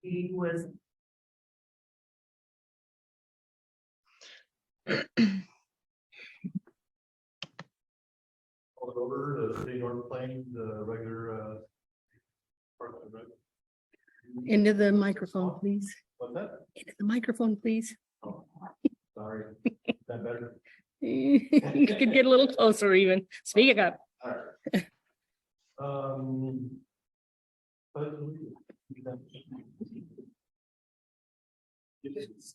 He was. Call it over to City North Plains, the regular, Parks and Rec. Into the microphone, please. What's that? Into the microphone, please. Oh, sorry. Is that better? You could get a little closer even. Speak up. All right.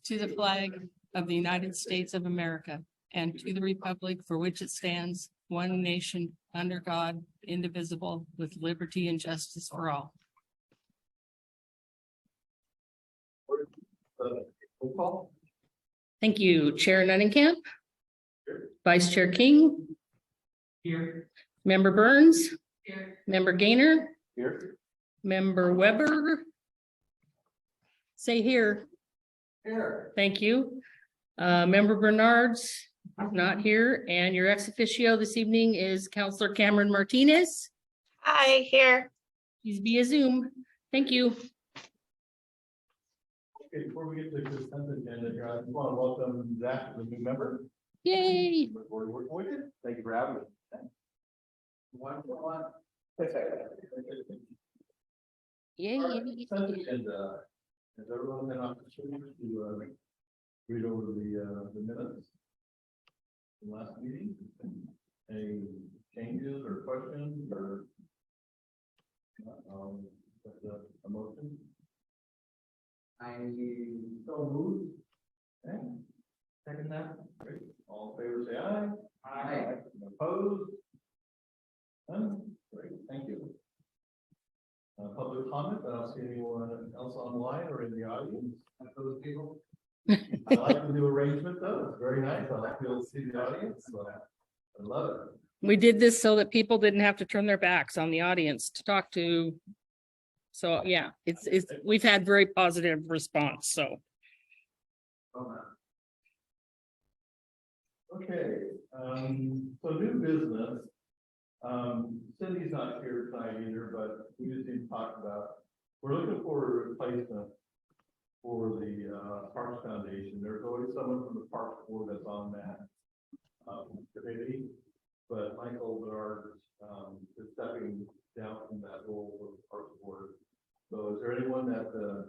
To the flag of the United States of America and to the republic for which it stands, one nation, under God, indivisible, with liberty and justice for all. Roll call. Thank you, Chair Nunnenkamp. Vice Chair King, Here. Member Burns, Here. Member Gaynor, Here. Member Weber. Say here. Here. Thank you. Member Bernard's not here, and your ex officio this evening is Counselor Cameron Martinez. Hi, here. He's via Zoom. Thank you. Okay, before we get to the consent agenda here, I just want to welcome Zach as a new member. Yay. We're working with you. Thank you for having me. One. Yay. Consent agenda. Has everyone had an opportunity to read over the minutes? From last meeting? Any changes or questions or? That's a motion. I so moved. Okay. Second that. Great. All in favor, say aye. Aye. Opposed? None? Great, thank you. Public comment, I don't see anyone else online or in the audience. Those people. I like the new arrangement though, it's very nice, I like to be able to see the audience, so I love it. We did this so that people didn't have to turn their backs on the audience to talk to. So yeah, it's we've had very positive response, so. Okay, so new business. Cindy's not here tonight either, but we just need to talk about, we're looking for a replacement for the Parks Foundation. There's always someone from the Parks Board that's on that committee, but Michael Bernard is stepping down from that role for the Parks Board. So is there anyone that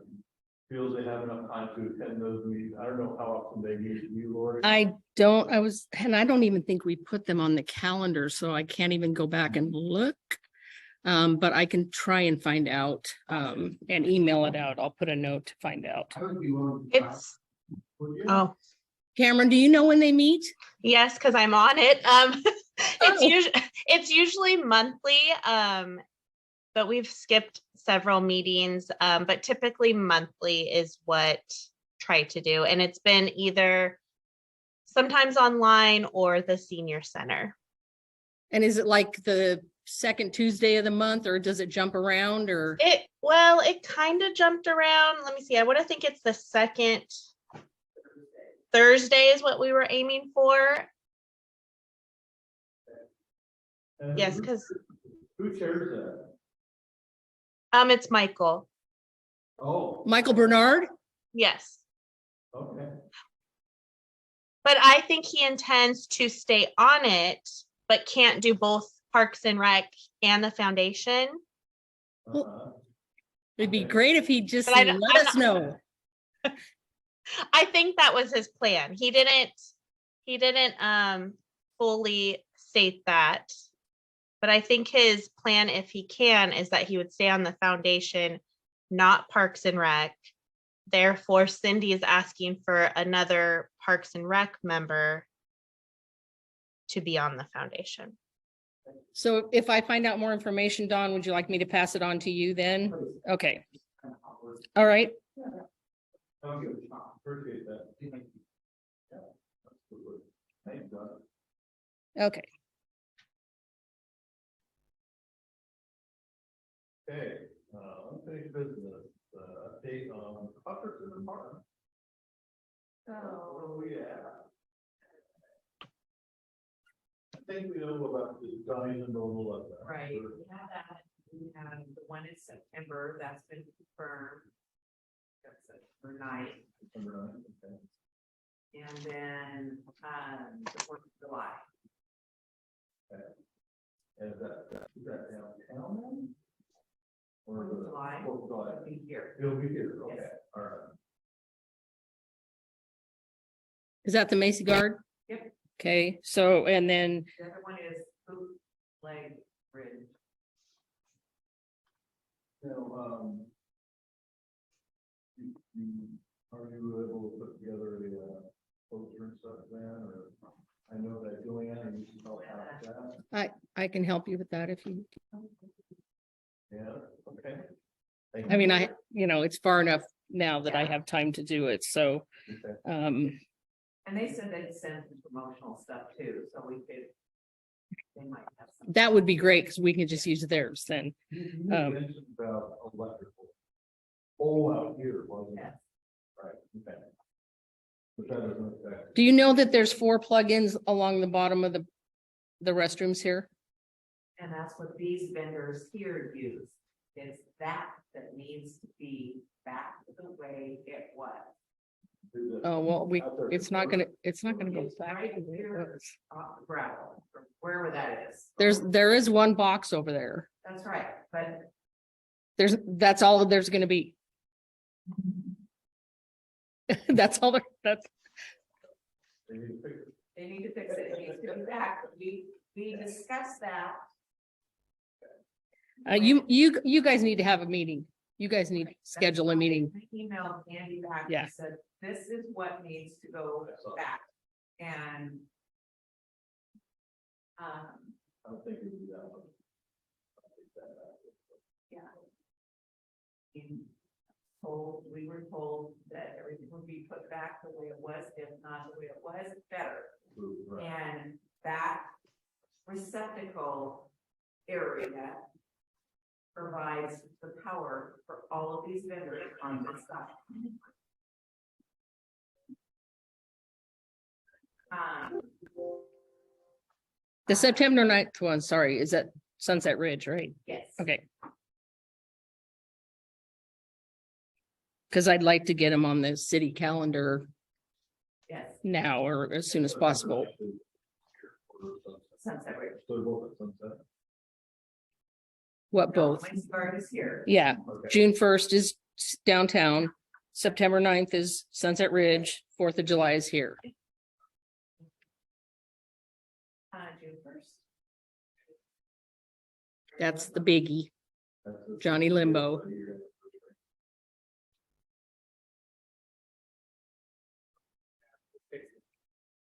feels they have enough time to attend those meetings? I don't know how often they meet. You, Lori? I don't even think we put them on the calendar, so I can't even go back and look. But I can try and find out and email it out. I'll put a note to find out. It's, oh, Cameron, do you know when they meet? yes, because I'm on it. Oh. It's usually monthly, but we've skipped several meetings, but typically monthly is what try to do. And it's been either sometimes online or the senior center. And is it like the second Tuesday of the month, or does it jump around, or? It kind of jumped around. Let me see. I want to think it's the second Thursday is what we were aiming for. And Yes, because who chairs that? it's Michael. Oh, Michael Bernard? Yes. okay. But I think he intends to stay on it, but can't do both Parks and Rec and the foundation. It'd be Okay. great if he just But let I'm us not- know. I think that was his plan. He didn't fully state that. But I think his plan, if he can, is that he would stay on the foundation, not Parks and Rec. Therefore, Cindy is asking for another Parks and Rec member to be on the foundation. So if I find out more information, Dawn, would you like me to pass it on to you then? Okay. All right. Thank you. Appreciate that. Yeah, that's good. Thanks, Don. Okay. Okay, unfinished business, update on Hutcherson Park. Oh, yeah. I think we know about the Johnny and Normal of that. Right, we have that, we have the one in September, that's been confirmed. December 9th, December 9th, okay. and then, the 4th of July. And is that downtown then? Or 4th of July. 4th of July? Will be here. It'll be here, okay, Yes. all right. Is that the Macy Guard? Yep. Okay, so, and then, The other one is Bootleg Bridge. Now, are you able to put together a poster and stuff then, or I know that Joanna used to help out with that. I can help you with that if you, Yeah, okay. Thank I mean, you. it's far enough now that I Yeah. have time to do it, so, Okay. And they said they'd send some promotional stuff too, so we could, they might have some. that would be great, because we can just use theirs then. You Um, mentioned about electrical. Oh, out here, wasn't it? Yes. Right, okay. But that doesn't affect. Do you know that there's 4 plugins along the bottom of the restrooms here? And that's what these vendors here use, is that needs to be back the way it was. Is it Oh, well, out there it's not before? gonna, it's not gonna go It's back. right the way it here. was. Off the gravel, or wherever that is. There is one box over there. That's right, but That's all that there's gonna be. That's all that's, They need to fix it. they need to fix it, it needs to be back, we discussed that. you guys need to have a meeting. You guys need to schedule a meeting. I emailed Andy back Yeah. and said, this is what needs to go back, and. I don't think we do that one. I'll take that back. We were told that everything would be put back the way it was, if not the way it was, better. Right. And that receptacle area provides the power for all of these vendors on this side. The September 9th one, sorry, is at Sunset Ridge, right? Yes. Okay. Because I'd like to get them on the city calendar Yes, now or as soon as possible. Sunset Ridge. So they're both at Sunset? What No, both? Macy Guard is here. Yeah, Okay. June 1st is downtown. September 9th is Sunset Ridge. 4th of July is here. June 1st. That's the biggie. That's the- Johnny Limbo.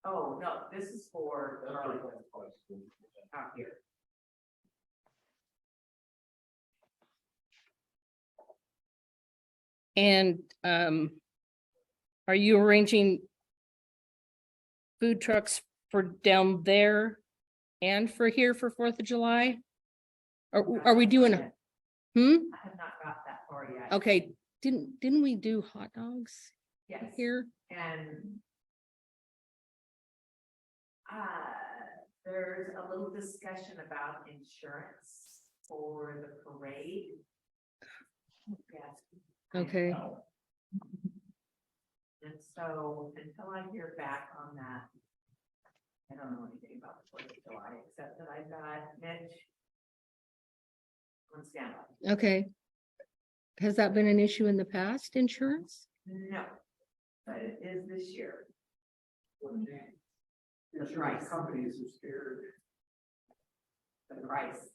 Oh, no, this is for That's Arlington pretty close. out here. And are you arranging food trucks for down there and for here for 4th of July? Or are we doing, I have not got that far yet. okay, didn't we do hot dogs Yes. here? And there's a little discussion about insurance for the parade. Yes. Okay, And so until I hear back on that, I don't know anything about the 4th of July, except that I've got Mitch on standby. okay. Has that been an issue in the past, insurance? No, but it is this year. Insurance companies are scared. The price.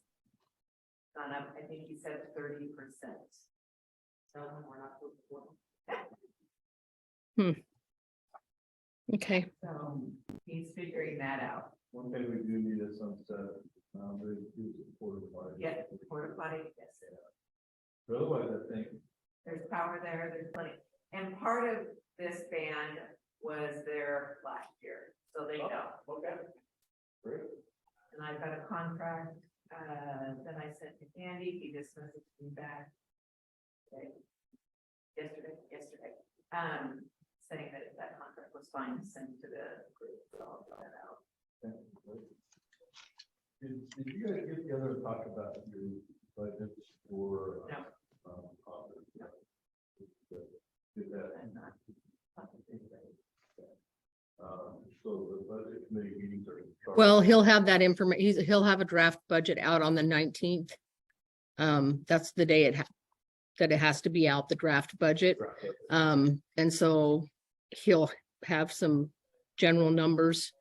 Gone up, I think he said 30%. So we're not. Okay, So he's figuring that out. One thing we do need is Sunset, we use the porta potty. Yeah, porta potty, yes. But otherwise, I think, There's power there, there's plenty. And part of this band was there last year, so they know. okay. Great. And I've got a contract, that I sent to Andy, he just messaged me back. today. Yesterday, saying that that contract was fine to send to the group, so I'll fill that out. Thank you. Did you guys get together and talk about your budgets for? No. Conference? do that. I'm not. So the budget committee meetings are. Well, he'll have that information. He'll have a draft budget out on the 19th. That's the day that it has to be out, the draft budget. And so he'll have some general numbers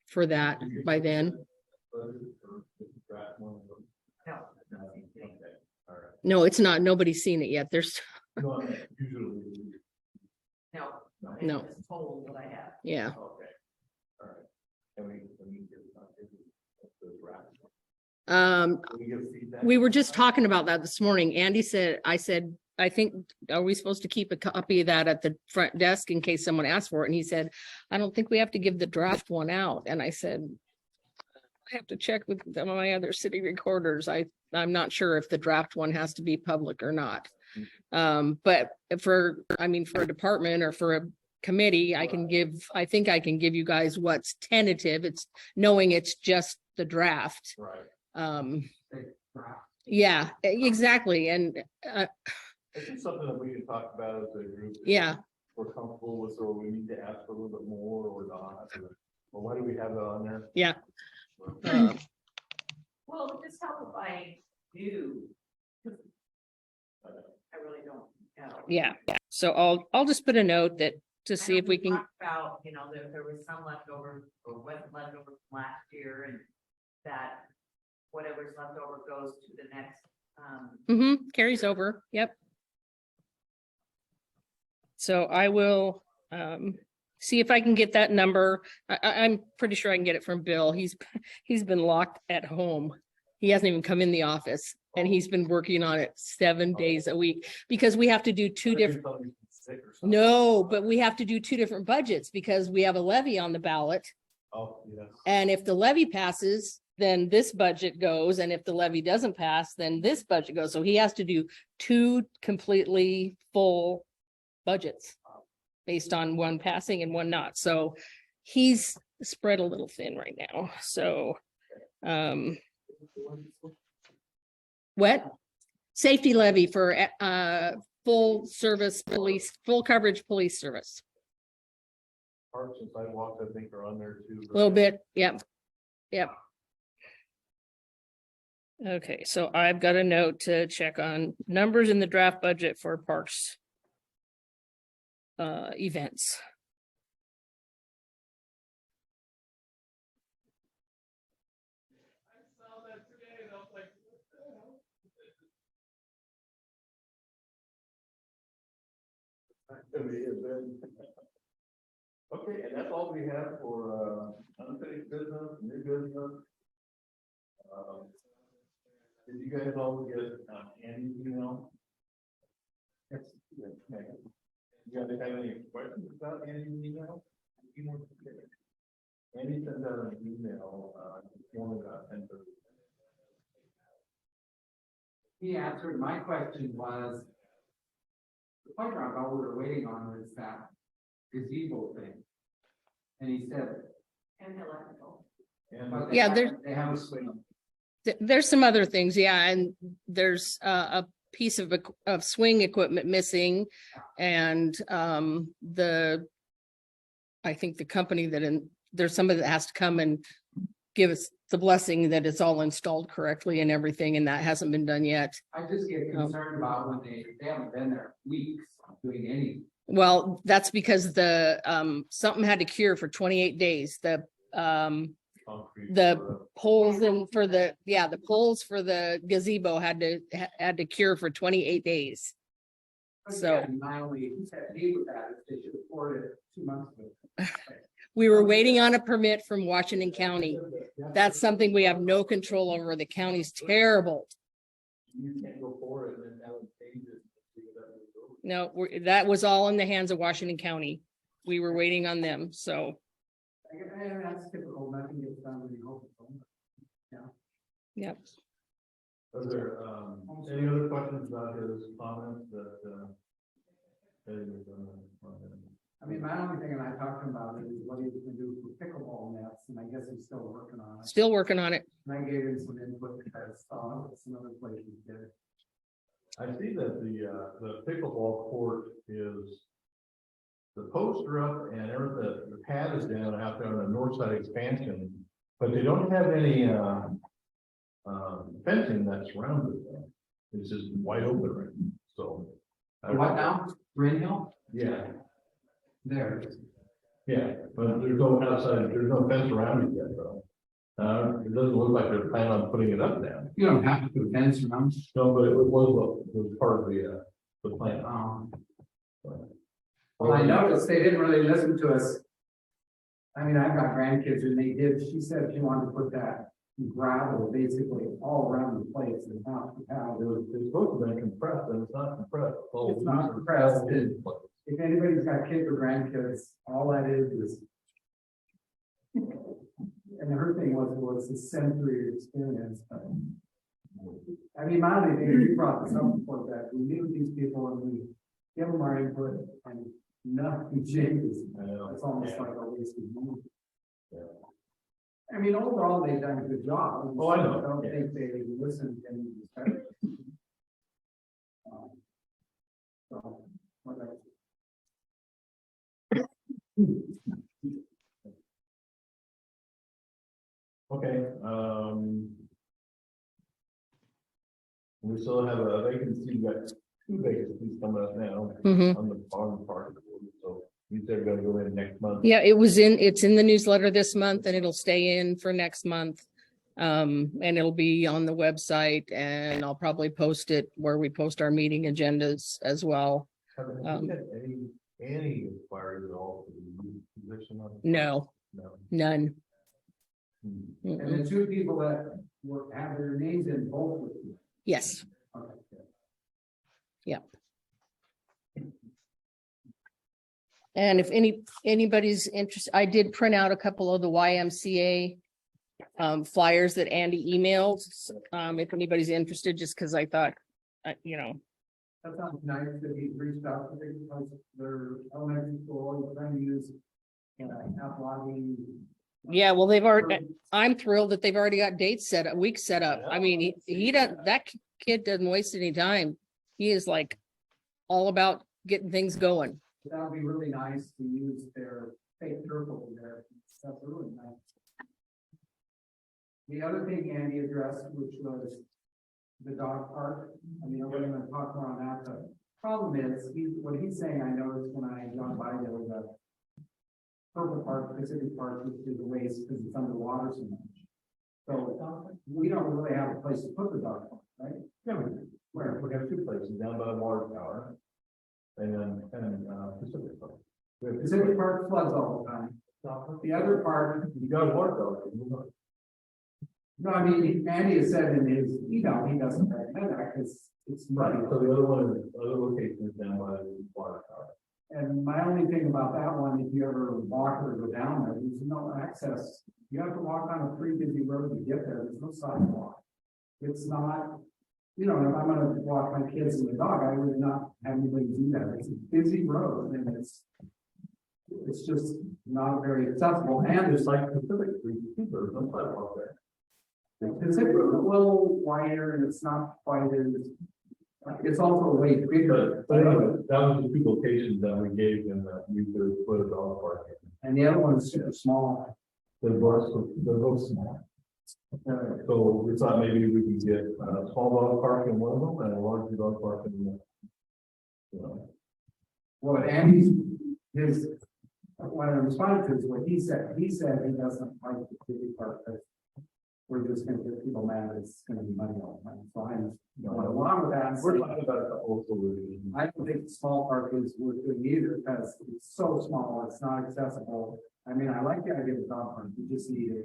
for that by then. No. Okay, all right. No, it's not. Nobody's seen it yet. There's, No, usually. No. No. I just told what I have. yeah. Okay, all right. Can we get the draft? Can we give feedback? We were just talking about that this morning. Andy said, I said, I think, are we supposed to keep a copy of that at the front desk in case someone asks for it? And he said, I don't think we have to give the draft one out. And I said, I have to check with some of my other city recorders. I'm not sure if the draft one has to be public or not. But for a department or for a committee, I think I can give you guys what's tentative. It's knowing it's just the draft. Right. Yeah, exactly. And, This is something that we can talk about as a group. yeah, We're comfortable with, or we need to ask for a little bit more or not, or why do we have it on there? yeah. Well, just help if I do. I really don't know. Yeah, so I'll just put a note that to see if we can, talked about, there was some leftover or wasn't leftover from last year and that whatever's left over goes to the next, carries over. Yep. So I will, see if I can get that number. I'm pretty sure I can get it from Bill. He's been locked at home. He hasn't even come in the office and he's been working on it 7 days a week because we have to do two different. No, but we have to do two different budgets because we have a levy on the ballot. Oh, yes. And if the levy passes, then this budget goes. And if the levy doesn't pass, then this budget goes. So he has to do two completely full budgets based on one passing and one not. So he's spread a little thin right now. So, what? Safety levy for, full service police, full coverage police service. Parks and sidewalks, I think, are on there too. A little bit, yep. Yep. Okay, so I've got a note to check on numbers in the draft budget for parks. Events. Okay, and that's all we have for unfinished business, new business. Did you guys all get Andy's email? Yes. Okay. You guys have any questions about Andy's email? Andy sent out an email, morning about 10:30. He answered, my question was, the playground, all we were waiting on was that gazebo thing. And he said. and electrical. but they Yeah, haven't- They haven't swing. There's some other things, yeah, and there's a piece of swing equipment missing. And I think the company there's somebody that has to come and give us the blessing that it's all installed correctly and everything, and that hasn't been done yet. I just get concerned about when they haven't been there weeks doing anything. Well, that's because something had to cure for 28 days. The poles and for the poles for the gazebo had to cure for 28 days. So- Again, my only pet peeve with that is they should have poured it 2 months ago. We were waiting on a permit from Washington County. That's something we have no control over. The county's terrible. You can't go for it and then that would change it. No, that was all in the hands of Washington County. We were waiting on them, so. That's typical, nothing gets done when you hope it's done. Yep. Are there, any other questions about his comments that, that he was I mean, my only thing, and I talked to him about it, is what he was gonna do for pickleball nets, and I guess he's still working on it. Still working on it. And I gave him some input that I saw, some other places did. I see that the pickleball court is posts are up and everything, the pad is down out there on the north side expansion, but they don't have any, fencing that surrounds it. It's just wide open right now, so. What now? Green Hill? Yeah, There. yeah, but there's no outside, there's no fence around it yet, though. It doesn't look like they're planning on putting it up now. You don't have to put a fence around. No, but it was part of the plan. Well, I noticed they didn't really listen to us. I mean, I've got grandkids and they did, she said she wanted to put that gravel basically all around the place and not the path. It's supposed to be compressed, and it's not compressed. Oh, It's not compressed. all over the place. If anybody's got kids or grandkids, all that is. And her thing was a sensory experience. But, I mean, my only thing, you brought this up before, that we knew these people and we give them our input and nothing changes. I know. It's almost like a waste of money. Yeah. I mean, overall, they've done a good job. Oh, I know. I don't think they listened and respected. So, whatever. Okay, we still have a vacancy, we got 2 vacancies coming up now Mhm. on the farm part, so these are gonna go in next month. Yeah, it's in the newsletter this month and it'll stay in for next month. And it'll be on the website and I'll probably post it where we post our meeting agendas as well. Have we had any inquiries at all for the position on? No, No. none. Hmm. And Mm-mm. the 2 people that have their names in both with you. Yes, Okay. and if anybody's interested, I did print out a couple of the YMCA flyers that Andy emailed. If anybody's interested, just because I thought, That sounds nice that he reached out to them because their elementary school is trying to use. Outlining. yeah, well, I'm thrilled that they've already got dates set up, weeks set up. I mean, he doesn't, that kid doesn't waste any time. He is like all about getting things going. That would be really nice to use their fake turf over there. That's really nice. The other thing Andy addressed, which was the dog park. I mean, we're gonna talk more on that. The problem is, what he's saying, I noticed when I gone by, there was a purple park, Pacific Park, which is a waste because it's underwater so much. So we don't really have a place to put the dog park, right? Yeah, we have 2 places down by the water tower. And Pacific Park. We have Pacific Park floods all the time. The other part, You got water tower. no, I mean, Andy has said in his email, he doesn't recommend that because it's muddy. So the other one is, other location is down by the water tower. And my only thing about that one, if you ever walk or go down there, there's no access. You have to walk on a pretty busy road to get there. There's no sidewalk. It's not, if I'm gonna walk my kids and the dog, I would not have anybody do that. It's a busy road and it's just not very accessible. And It's like Pacific Street, there's no sidewalk there. it's a little wider and it's not quite as, it's also way bigger. But anyway, that was the 2 locations that we gave them that we could put a dog park in. And the other one is super small. They're both small. So we thought maybe we could get a small dog park in one of them and a larger dog park in the other. What what I responded to is what he said. He said he doesn't like the city park because we're just gonna get people mad. It's gonna be money all the time. So I'm going along with that. and We're saying, talking about the whole solution. I don't think the small park is worth it either because it's so small. It's not accessible. I mean, I like the idea of the dog park. You just need a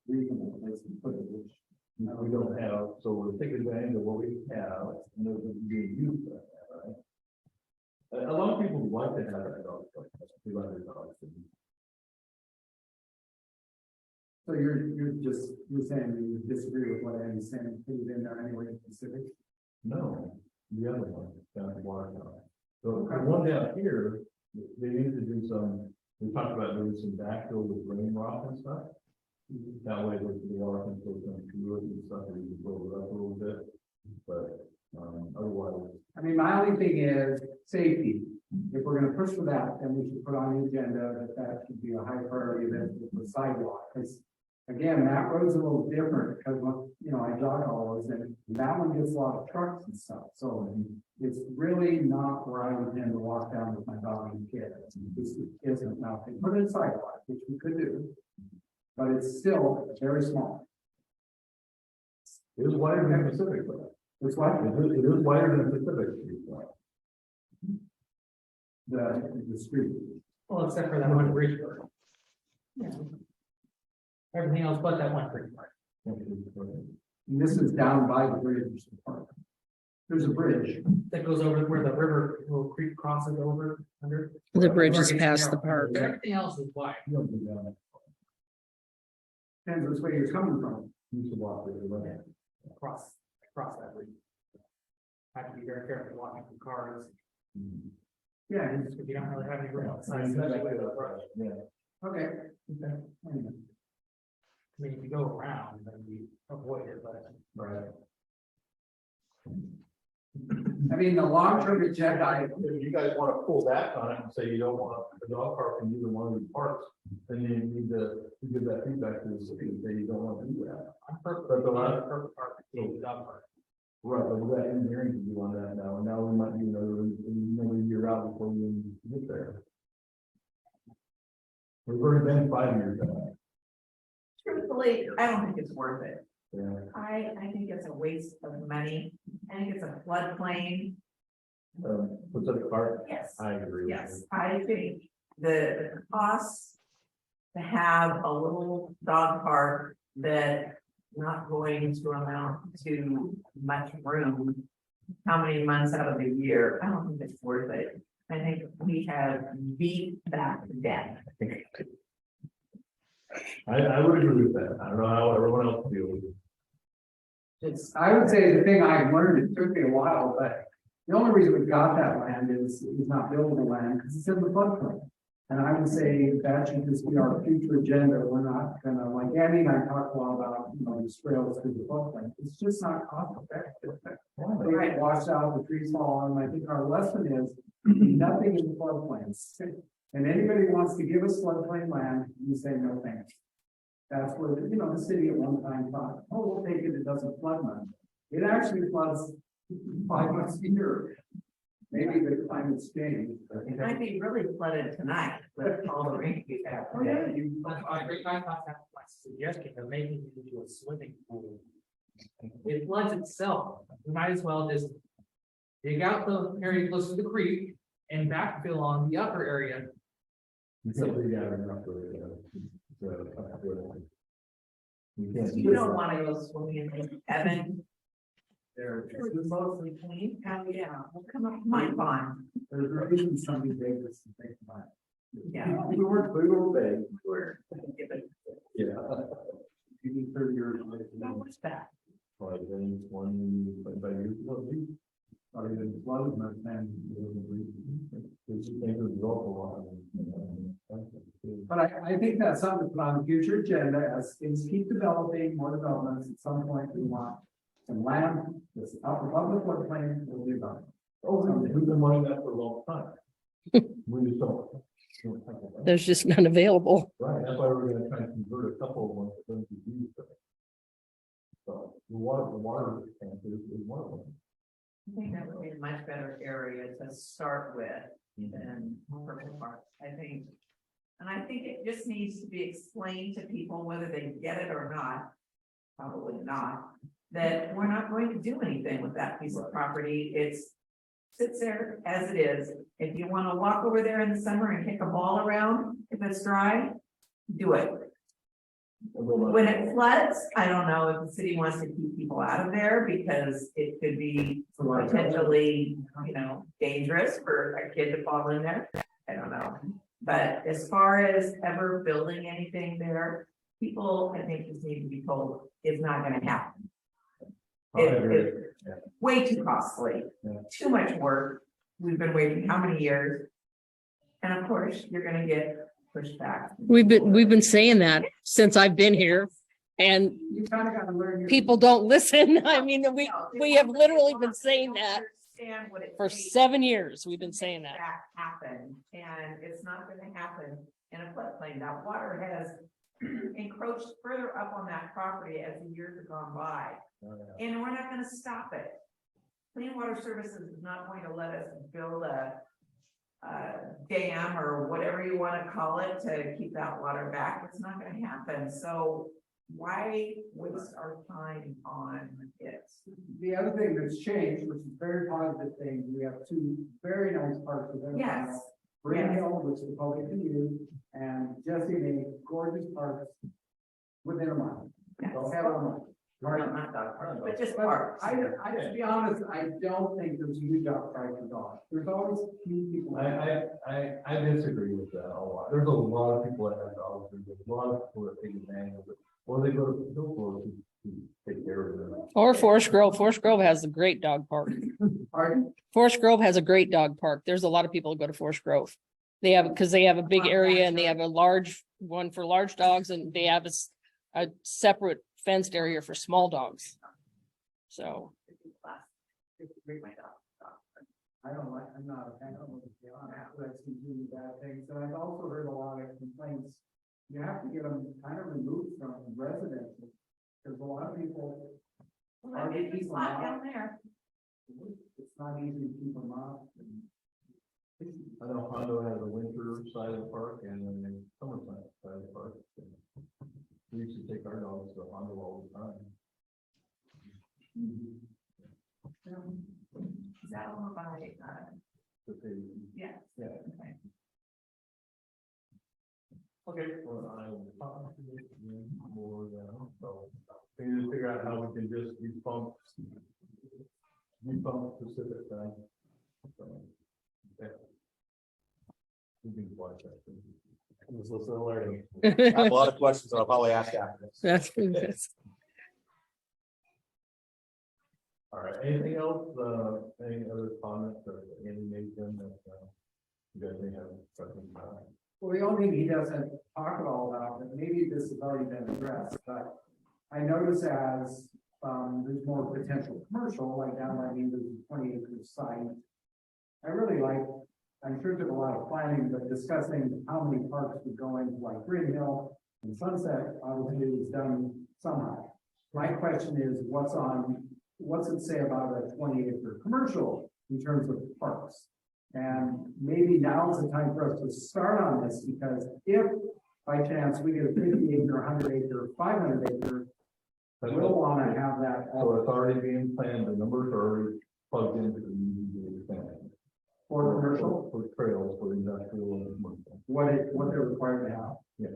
reasonable place to put it, which. We don't have, so we're taking advantage of what we have, and those are being used for that, right? A lot of people would like to have that dog park, they like their dogs. So you're saying you disagree with what Andy's saying, put it in there anyway, Pacific? No, the other one, down at water tower. So the one down here, they need to do some, we talked about doing some backfill with rain rock and stuff. That way, the water can go through it and stuff, and you can build it up a little bit, but, otherwise. I mean, my only thing is safety. if we're gonna push for that, then we should put on the agenda that should be a high priority event for sidewalk, because again, that road's a little different, because, you know, I jog all those, and that one gets a lot of trucks and stuff, so it's really not where I would tend to walk down with my dog and kid. This isn't, now, if they put it in sidewalk, which we could do, but it's still very small. It is wider than Pacific, but It's like it is wider than Pacific Street. though. the street. Well, except for that one bridge part. Everything else but that one bridge part. And this is down by the bridge. There's a bridge. That goes over where the river, little creek crosses over under. The bridge Where it is gets past the narrow. park. Everything else is wide. You don't do that. Depends which way you're coming from. You should walk it, right? Across that bridge. Have to be very careful walking through cars, Yeah, and- because you don't really have any room outside. Yeah. okay. I mean, if you go around, then you avoid it, but. Right. I mean, the long-term agenda, If you guys want to pull back on it and say you don't want a dog park in either one of these parks, then you need to give that feedback to the city, and say you don't want to do that. I'm perfect. But the lot- I'm perfect park, the dog park. Right, but we got engineering to do on that now, and now we might be another year out before we even get there. We've already been 5 years out. Truthfully, I don't think it's worth it. Yeah. I think it's a waste of money. I think it's a floodplain. Pacific Park, Yes. I agree. Yes, I think the cost to have a little dog park that not going to amount to much room. How many months out of the year? I don't think it's worth it. I think we have beat that to death. I would agree with that. I don't know how everyone else feels. I would say the thing I've learned, it took me a while, but the only reason we got that land is not building the land, because it's in the floodplain. And I would say that should just be our future agenda. We're not gonna, like Andy and I talked a lot about, you know, these trails through the floodplain. It's just not cost effective. They get washed out, the trees fall, and I think our lesson is nothing in the floodplain. And anybody who wants to give us floodplain land, you say no thanks. That's where, you know, the city at one time thought, oh, we'll take it, it doesn't flood much. It actually floods 5 months a year. Maybe the climate's changed. It might be really flooded tonight with all the rain we've had. Oh, yeah, I thought that was my suggestion of making it into a swimming pool. It floods itself, we might as well just dig out the area close to the creek and backfill on the upper area. You can't dig out enough for it. You can't. You don't wanna go swimming in Evan. It's mostly clean. Oh, yeah, well, come up to my pond. There's a reason somebody gave us to think about. Yeah. We were big. We're. Yeah. Maybe 30 years later. What's that? Like, then 25 years ago, we started in flood, and then. It's just think it was awful lot. But I think that's something to put on the future agenda as things keep developing, more developments. At some point, we want some land that's up above the floodplain, we'll do that. Oh, we've been wanting that for a long time. We just don't. There's just none available. Right, that's why we're gonna try and convert a couple of ones to those who use it. So the water tank is one of them. I think that would be a much better area to start with than Purple Park, I think. And I think it just needs to be explained to people whether they get it or not. Probably not, that we're not going to do anything with that piece of property. It's sits there as it is. If you want to walk over there in the summer and kick a ball around, if it's dry, do it. When it floods, I don't know if the city wants to keep people out of there because it could be potentially, you know, dangerous for a kid to fall in there. I don't know. But as far as ever building anything there, people, I think, just need to be told it's not gonna happen. It's way too costly, too much work. We've been waiting how many years? And of course, you're gonna get pushed back. We've been saying that since I've been here, and You kind of got to learn. people don't listen. I mean, we have literally been saying that. understand what it For takes 7 years, we've to been saying make that. happen, and it's not gonna happen in a floodplain. That water has encroached further up on that property as the years have gone by, and we're not gonna stop it. Clean Water Services is not going to let us build a dam or whatever you wanna call it to keep that water back. It's not gonna happen, so why waste our time on it? The other thing that's changed, which is a very positive thing, we have two very nice parks with them. Yes. Green Yes. Hill, which the public can use, and Jesse made gorgeous parks within a mile. Yes. They'll have a mile. No, not dog park, but just But parks. to be honest, I don't think there's a huge outcry for dogs. There's always a few people. I disagree with that a lot. There's a lot of people that have dogs, there's a lot of people that take advantage of it, or they go to Hillsborough to take care of them. Or Forest Grove. Forest Grove has a great dog park. Pardon? Forest Grove has a great dog park. There's a lot of people who go to Forest Grove. They have, because they have a big area and they have a large one for large dogs and they have a separate fenced area for small dogs. So, I don't like, I'm not a fan of it, to be honest, but I've seen really bad things, and I've also heard a lot of complaints. You have to get them kind of removed from residences, because a lot of people, Well, that'd be a good spot down there. it's not easy to keep them up. I know Hondo has a winter side of the park and then a summertime side of the park. We used to take our dogs to Hondo all the time. Is that over by, But they, yeah. yeah. Okay. Okay, well, I will talk to you more now, so we need to figure out how we can just repump specific thing. So, okay. We can watch that. Just listen to learning. I have a lot of questions I'll probably ask after this. that's, All right, anything else, any other comments or any Nathan that, you guys may have questions about? Well, the only thing he doesn't talk at all about, but maybe this has already been addressed, but I notice as, there's more potential commercial, like down by me, there's a 20-acre site. I really like, I'm sure there's a lot of planning, but discussing how many parks would go into like Green Hill and Sunset, obviously is done somehow. My question is, what's it say about a 20-acre commercial in terms of parks? And maybe now is the time for us to start on this, because if by chance we get a 50-acre, 100-acre, 500-acre, we'll want to have that. So it's already being planned, the numbers are already plugged into the plan. For commercial, For trails, for industrial and commercial. what they're required to have. Yeah.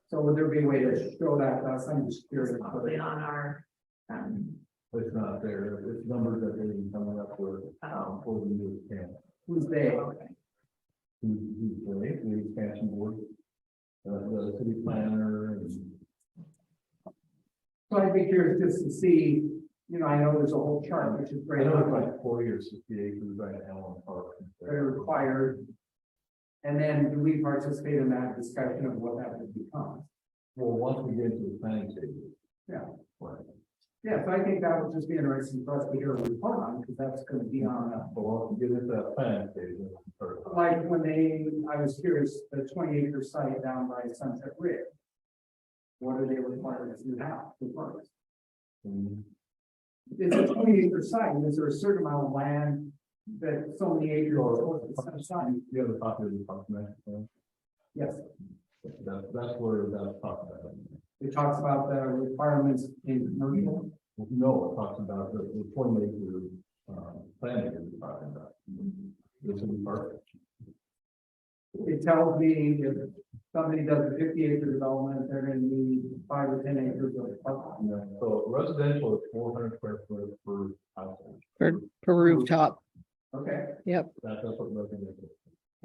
So would there be a way to show that? I'm just curious. Probably on our, It's not there, it's numbers that they've been coming up with, for the new camp. Who's they? okay. The expansion board, the city planner and. So I'd be curious just to see, I know there's a whole chart, which is I great. know it's like 40 or 60 acres right now on park. That are required. And then do we participate in that discussion of what that would become? Well, once we get into the planning stage. Yeah. Right. Yeah, so I think that would just be interesting for us to hear a report on, because that's going to be on, But once we get into that planning stage. then we start. like when I was curious, the 20-acre site down by Sunset Ridge. What are they required to have for parks? Mhm. It's a 20-acre site, and is there a certain amount of land that so many acres? You have a copy of the document, Yes, that's where that's talked about. it talks about the requirements in commercial. No, it talks about the 20 acre, planning that we're talking about. This would be perfect. It tells me if somebody does a 50-acre development, they're gonna need 5 or 10 acres of park. So residential is 400 square foot per household. per rooftop. Okay, Yep. That's what residential is.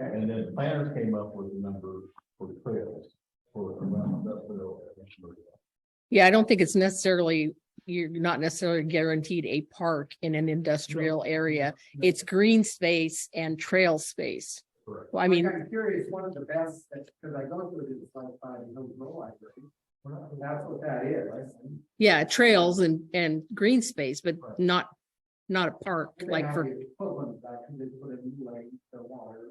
okay. And then planners came up with a number for trails for around industrial. and commercial. Yeah, I don't think it's necessarily, you're not necessarily guaranteed a park in an industrial area. It's green space and trail space. Correct. Well, I mean, I'm curious, one of the best, because I go through this like by the Hillsborough Library. That's what that is. yeah, trails and green space, but not not a park, They like have for, the equivalent of that, 'cause they put a new lake to water.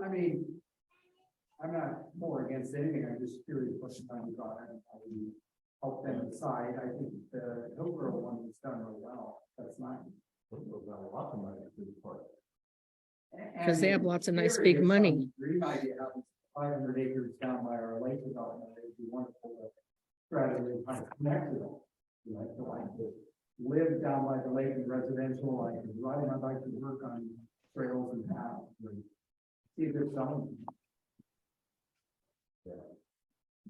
I mean, I'm not more against anything, I'm just curious what you find about it, and how you help them decide. I think the Hillsborough one was done real well, that's nice. We've got a lot of money to the park. because they have lots of nice Theory, big if money. some Dream idea having 500 acres down by our lake development, it'd be wonderful to strategy kind of connect to them. You know, so I could live down by the lake in residential, I could ride my bike to work on trails and paths. And see if there's some.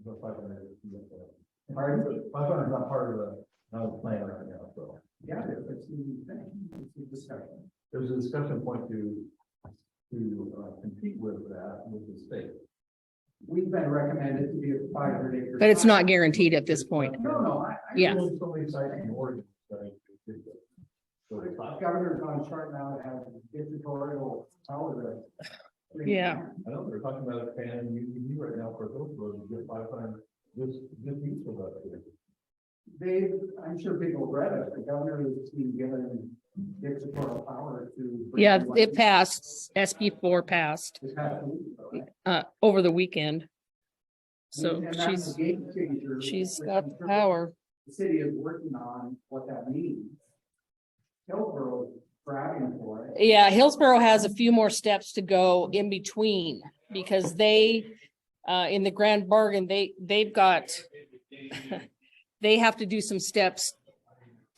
The 500 is- Pardon? 500 is not part of the plan right now, so. Yeah, it's a new thing, it's a discussion. There's a discussion point to compete with that with the state. We've been recommended to be a 500 acre. But it's site. not guaranteed at this point. No, I. Yeah. There's so many sites in Oregon that I could do. So The it's not- governor's on chart now to have dictatorial power to. Yeah. I know they're talking about expanding UTV right now for those roads, to get 500, just useful about it. I'm sure people read it, the governor is being given dictatorial power to. bring Yeah, in it passed, SB4 passed, This past week, right? over the weekend. So And that's the game changer. she's got the power. The city is working on what that means. Hillsborough is grabbing for it. Yeah, Hillsborough has a few more steps to go in between because they, in the grand bargain, they've got, they have to do some steps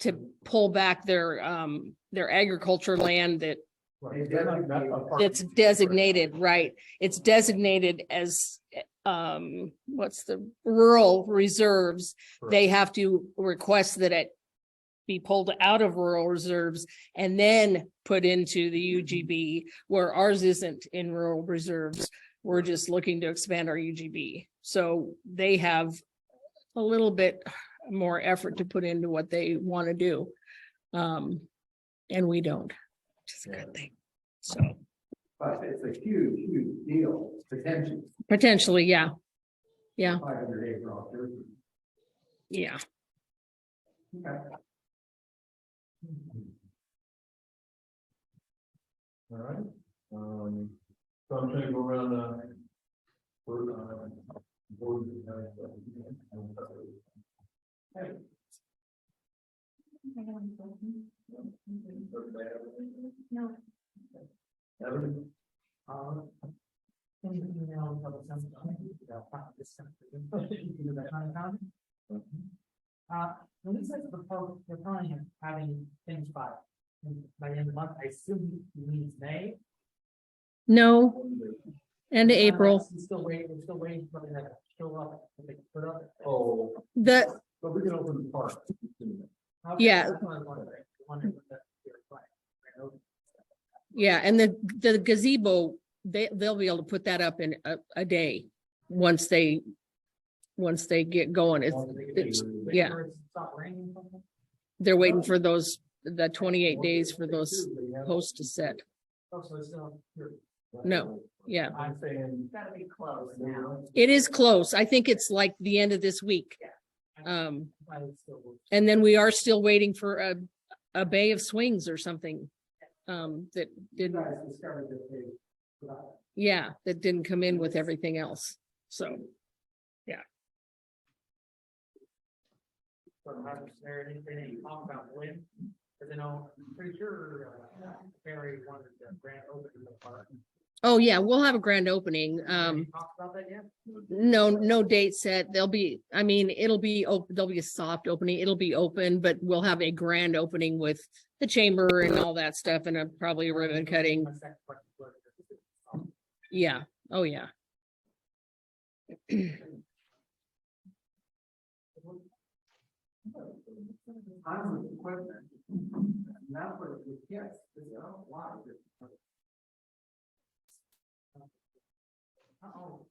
to pull back their agriculture land that Right, that's not part- that's designated, right? It's designated as, what's the rural reserves. They have to request that it be pulled out of rural reserves and then put into the UGB, where ours isn't in rural reserves. We're just looking to expand our UGB. So they have a little bit more effort to put into what they want to do. And we don't, which is a good thing. So But it's a huge, huge deal, potentially. potentially, yeah. Yeah, 500 acre off there. yeah. Okay. All right, so I'm trying to go around, board, No. Evan? Can you email the sense of this sense of the kind of town? When it says the planning and having things by the end of the month, I assume it means May. No, end of April. We're still waiting for them to show up, if they put up. Oh, The, so we can open the park. Okay, Yeah. that's what I was wondering what that's your plan. I know. yeah, and the gazebo, they'll be able to put that up in a day once they get going. It's, yeah. Wait for it to stop raining or something? they're waiting for the 28 days for those posts to set. Oh, so it's still here. No, yeah, I'm saying. It's gotta be close now. it is close. I think it's like the end of this week. I would still. And then we are still waiting for a Bay of Swings or something. That You didn't, guys discovered that they. yeah, that didn't come in with everything else. So, But is there anything that you talk about when? Cause I know, I'm pretty sure, Barry wanted the grand opening of the park. oh yeah, we'll have a grand opening. Have you talked about that yet? No date set. There'll be, I mean, it'll be open, there'll be a soft opening. It'll be open, but we'll have a grand opening with the chamber and all that stuff and probably a ribbon cutting. My second question was, Yeah. Oh, yeah. On with equipment. And that's what it gets, there's a lot of it. uh-oh.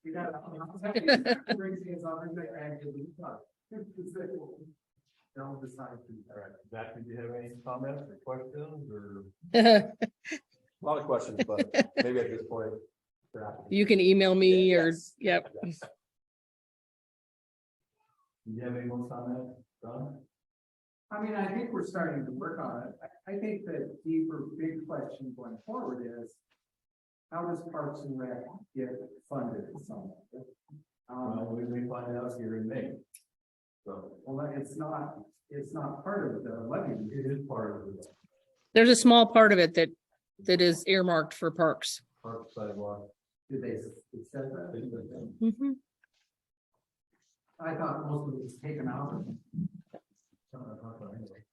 You got. They'll decide to. All right, Zach, did you have any comments or questions or? A lot of questions, but maybe at this point. You can email me or, Yes. yep. Do you have any more comments, Don? I mean, I think we're starting to work on it. I think the deeper, big question going forward is, how does Parks and Rec get funded somewhere? Well, we may find out here in May. So Well, it's not part of the levy. it is part of the There's a small part of it that is earmarked for parks. park sidewalk. Did they, it said that? things like that. Mhm. I thought most of it was taken out.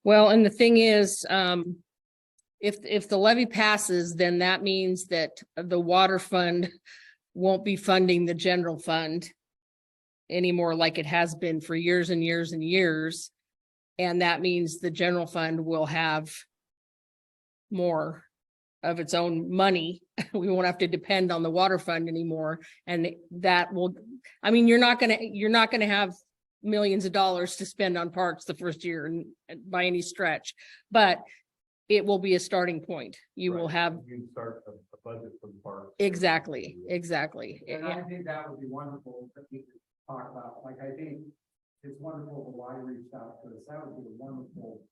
Well, and the thing is, if the levy passes, then that means that the water fund won't be funding the general fund anymore like it has been for years and years and years. And that means the general fund will have more of its own money. We won't have to depend on the water fund anymore. And that will, I mean, you're not gonna have millions of dollars to spend on parks the first year and by any stretch, but it will be a starting point. You will Right. have, You can start a budget for the park. exactly. And I think that would be wonderful that we could talk about, like, I think it's wonderful that Y reached out to us, that would be a wonderful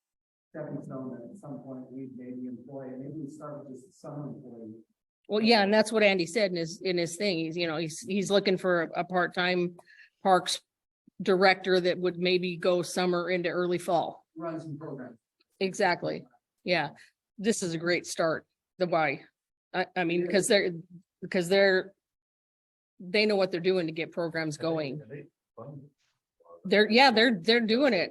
stepping stone that at some point we maybe employ, and maybe we start with just some employee. Well, yeah, and that's what Andy said in his thing. He's looking for a part-time parks director that would maybe go summer into early fall. Run some programs. Exactly. Yeah, this is a great start, the why. I mean, because they know what they're doing to get programs going. And they fund They're doing it.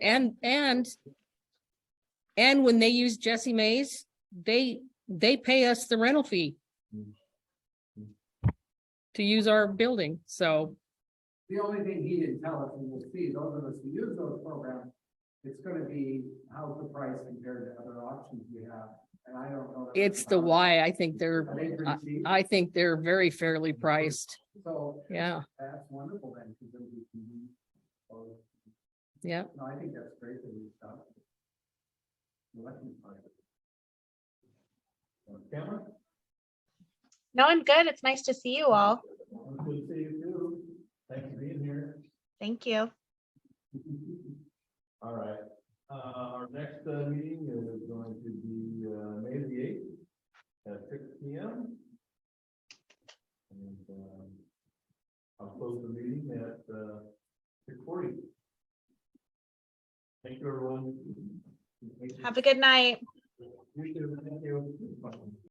And when they use Jesse Mays, they pay us the rental fee to use our building. So, The only thing he didn't tell us, and we'll see, those of us who use those programs, it's gonna be, how's the price compared to other options we have? And I don't know. it's the why. I think Are they pretty cheap? I think they're very fairly priced. So Yeah, that's wonderful then, because then we can. So, yeah. no, I think that's great that we stopped. Election part. Cameron? No, I'm good. It's nice to see you all. Good to see you too. Thanks for being here. Thank you. All right, our next meeting is going to be May the 8th at 6 p.m. And I'll close the meeting at 6:40. Thank you, everyone. Have a good night. You too. Thank you.